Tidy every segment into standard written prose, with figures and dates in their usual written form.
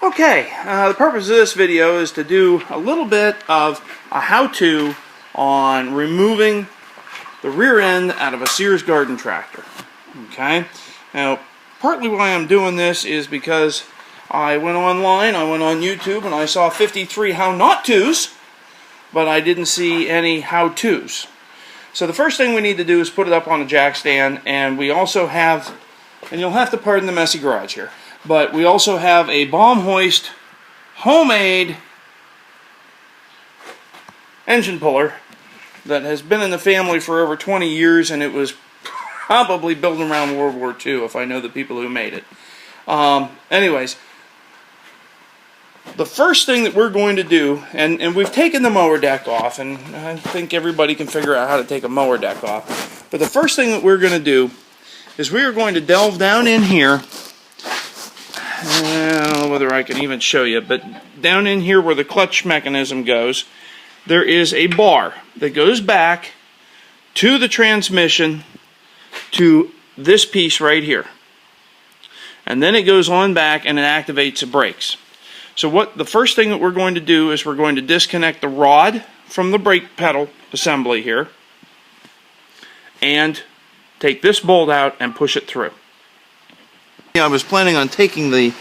Okay, the purpose of this video is to do a little bit of a how-to on removing the rear end out of a Sears garden tractor. Okay, now partly why I'm doing this is because I went online, I went on YouTube, and I saw 53 how not to's, but I didn't see any how-to's. So the first thing we need to do is put it up on a jack stand, and we also have, and you'll have to pardon the messy garage here, but we also have a bomb hoist homemade engine puller that has been in the family for over 20 years, and it was probably built around World War II if I know the people who made it. Anyways, the first thing that we're going to do, and we've taken the mower deck off, and I think everybody can figure out how to take a mower deck off, but the first thing that we're going to do is we are going to delve down in here. I don't know whether I can even show you, but down in here where the clutch mechanism goes, there is a bar that goes back to the transmission to this piece right here. And then it goes on back and it activates the brakes. So the first thing that we're going to do is we're going to disconnect the rod from the brake pedal assembly here and take this bolt out and push it through. I was planning on taking the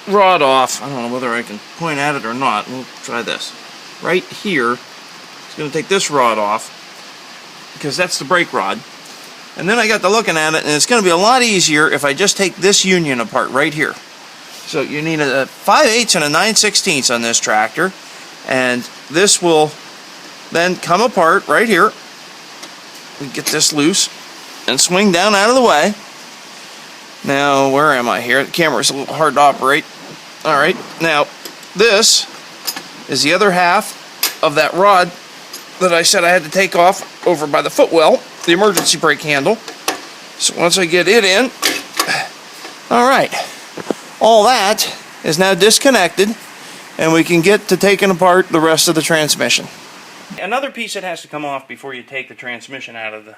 rod off. I don't know whether I can point at it or not. We'll try this. Right here, it's going to take this rod off because that's the brake rod. And then I got to looking at it, and it's going to be a lot easier if I just take this union apart right here. So you need a 5/8 and a 9/16 on this tractor, and this will then come apart right here. We get this loose and swing down out of the way. Now, where am I here? The camera's a little hard to operate. Alright, now this is the other half of that rod that I said I had to take off over by the footwell, the emergency brake handle. So once I get it in, alright, all that is now disconnected, and we can get to taking apart the rest of the transmission. Another piece that has to come off before you take the transmission out of the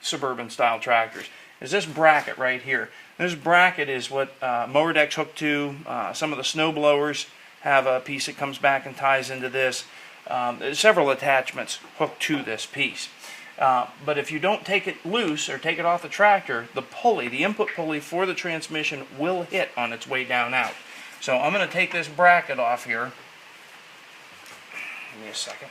Suburban style tractors is this bracket right here. This bracket is what mower decks hook to. Some of the snow blowers have a piece that comes back and ties into this. There's several attachments hooked to this piece. But if you don't take it loose or take it off the tractor, the pulley, the input pulley for the transmission will hit on its way down out. So I'm going to take this bracket off here. Give me a second.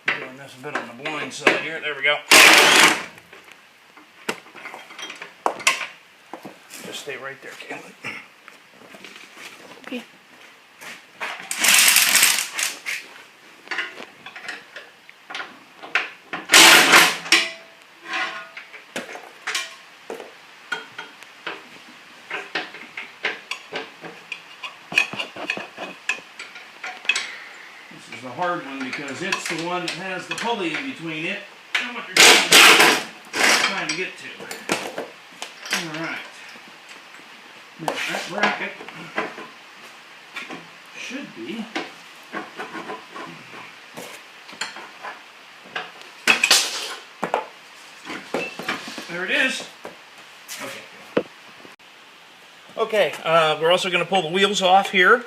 Doing this a bit on the blind side here. There we go. Just stay right there, Caitlin. Okay. This is the hard one because it's the one that has the pulley in between it and what you're trying to get to. Alright. Now that bracket should be there. It is. Okay. Okay, we're also going to pull the wheels off here.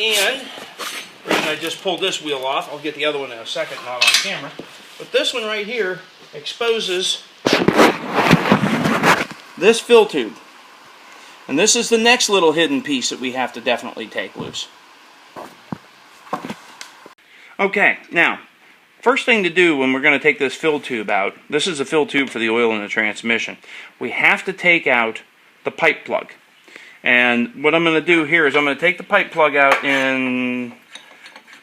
And the reason I just pulled this wheel off, I'll get the other one in a second, not on camera, but this one right here exposes this fill tube. And this is the next little hidden piece that we have to definitely take loose. Okay, now, first thing to do when we're going to take this fill tube out, this is a fill tube for the oil in the transmission, we have to take out the pipe plug. And what I'm going to do here is I'm going to take the pipe plug out, and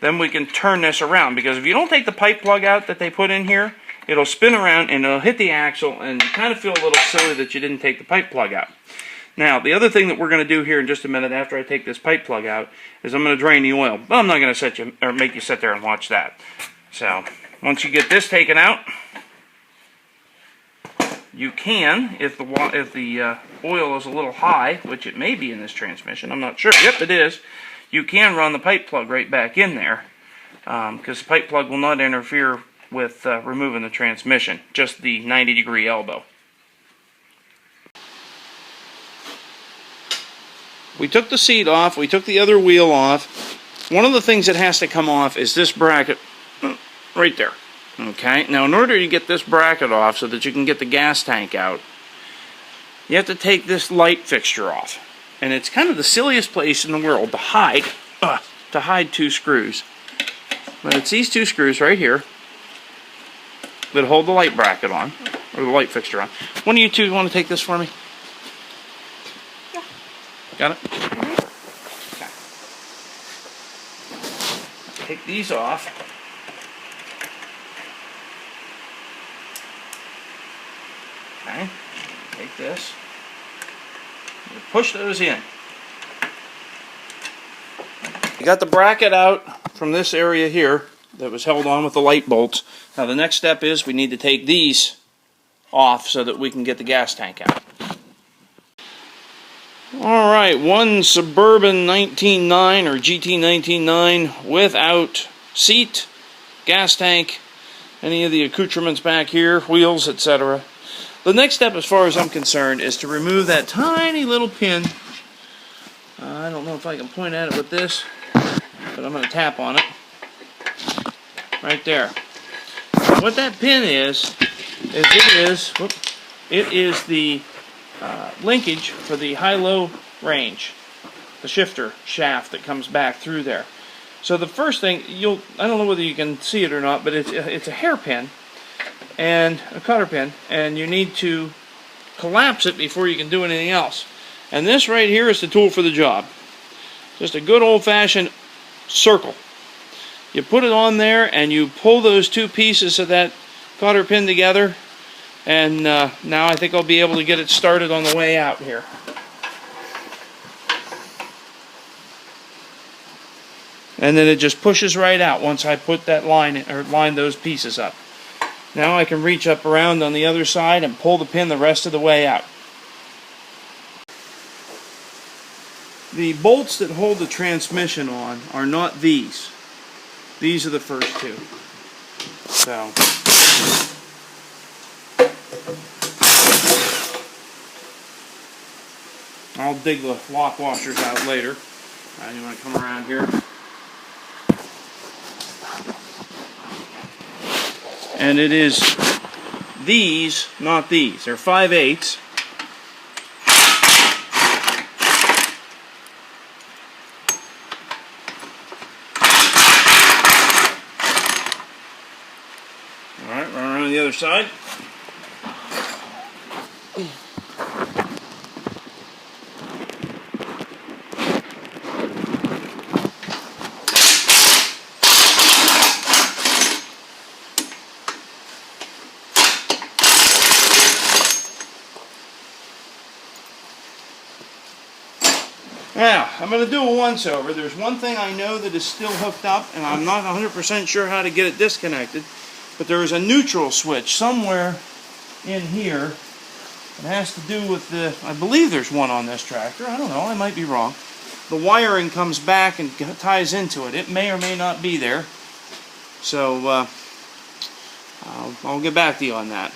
then we can turn this around, because if you don't take the pipe plug out that they put in here, it'll spin around and it'll hit the axle and kind of feel a little silly that you didn't take the pipe plug out. Now, the other thing that we're going to do here in just a minute after I take this pipe plug out is I'm going to drain the oil. But I'm not going to make you sit there and watch that. So, once you get this taken out, you can, if the oil is a little high, which it may be in this transmission, I'm not sure. Yep, it is. You can run the pipe plug right back in there, because the pipe plug will not interfere with removing the transmission, just the 90-degree elbow. We took the seat off, we took the other wheel off. One of the things that has to come off is this bracket right there. Okay, now in order to get this bracket off so that you can get the gas tank out, you have to take this light fixture off. And it's kind of the silliest place in the world to hide two screws. But it's these two screws right here that hold the light bracket on, or the light fixture on. One of you two want to take this for me? Yeah. Got it? Okay. Take these off. Okay. Take this. You push those in. You got the bracket out from this area here that was held on with the light bolts. Now the next step is we need to take these off so that we can get the gas tank out. Alright, one Suburban 19.9 or GT19.9 without seat, gas tank, any of the accoutrements back here, wheels, etc. The next step, as far as I'm concerned, is to remove that tiny little pin. I don't know if I can point at it with this, but I'm going to tap on it. Right there. What that pin is it is the linkage for the high-low range, the shifter shaft that comes back through there. So the first thing, I don't know whether you can see it or not, but it's a hairpin and a cotter pin, and you need to collapse it before you can do anything else. And this right here is the tool for the job. Just a good old-fashioned circle. You put it on there and you pull those two pieces of that cotter pin together, and now I think I'll be able to get it started on the way out here. And then it just pushes right out once I put that line those pieces up. Now I can reach up around on the other side and pull the pin the rest of the way out. The bolts that hold the transmission on are not these. These are the first two. So I'll dig the lock washers out later. You want to come around here. And it is these, not these. They're 5/8. Alright, run around the other side. Now, I'm going to do a once-over. There's one thing I know that is still hooked up, and I'm not 100% sure how to get it disconnected, but there is a neutral switch somewhere in here. It has to do with the, I believe there's one on this tractor. I don't know, I might be wrong. The wiring comes back and ties into it. It may or may not be there. So, I'll get back to you on that.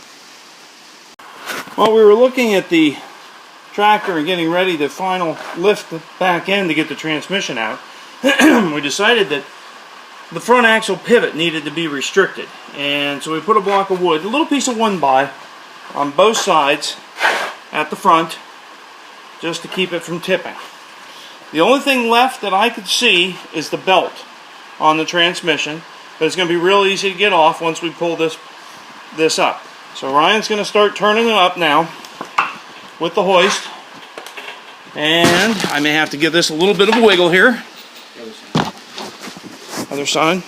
While we were looking at the tractor and getting ready to final lift the back end to get the transmission out, we decided that the front axle pivot needed to be restricted, and so we put a block of wood, a little piece of 1x on both sides at the front, just to keep it from tipping. The only thing left that I could see is the belt on the transmission, but it's going to be real easy to get off once we pull this up. So Ryan's going to start turning it up now with the hoist, and I may have to give this a little bit of a wiggle here. Other side.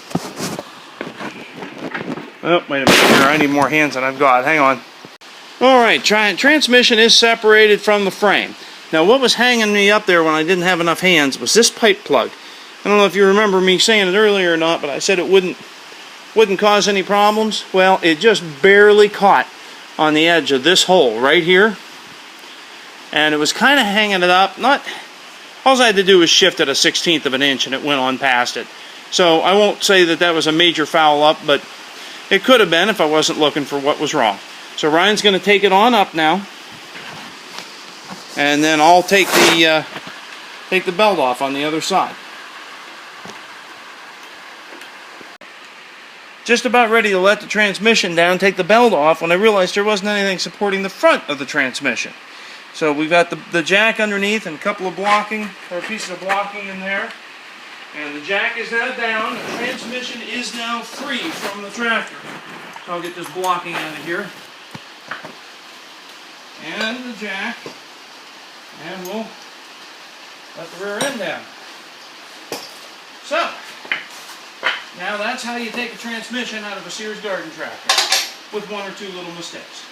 Oh, wait a minute here, I need more hands than I've got. Hang on. Alright, transmission is separated from the frame. Now what was hanging me up there when I didn't have enough hands was this pipe plug. I don't know if you remember me saying it earlier or not, but I said it wouldn't cause any problems. Well, it just barely caught on the edge of this hole right here. And it was kind of hanging it up. All I had to do was shift it 1/16 of an inch and it went on past it. So I won't say that that was a major foul up, but it could have been if I wasn't looking for what was wrong. So Ryan's going to take it on up now. And then I'll take the belt off on the other side. Just about ready to let the transmission down, take the belt off, when I realized there wasn't anything supporting the front of the transmission. So we've got the jack underneath and a couple of pieces of blocking in there. And the jack is now down. The transmission is now free from the tractor. So I'll get this blocking out of here. And the jack. And we'll let the rear end down. So, now that's how you take a transmission out of a Sears garden tractor, with one or two little mistakes.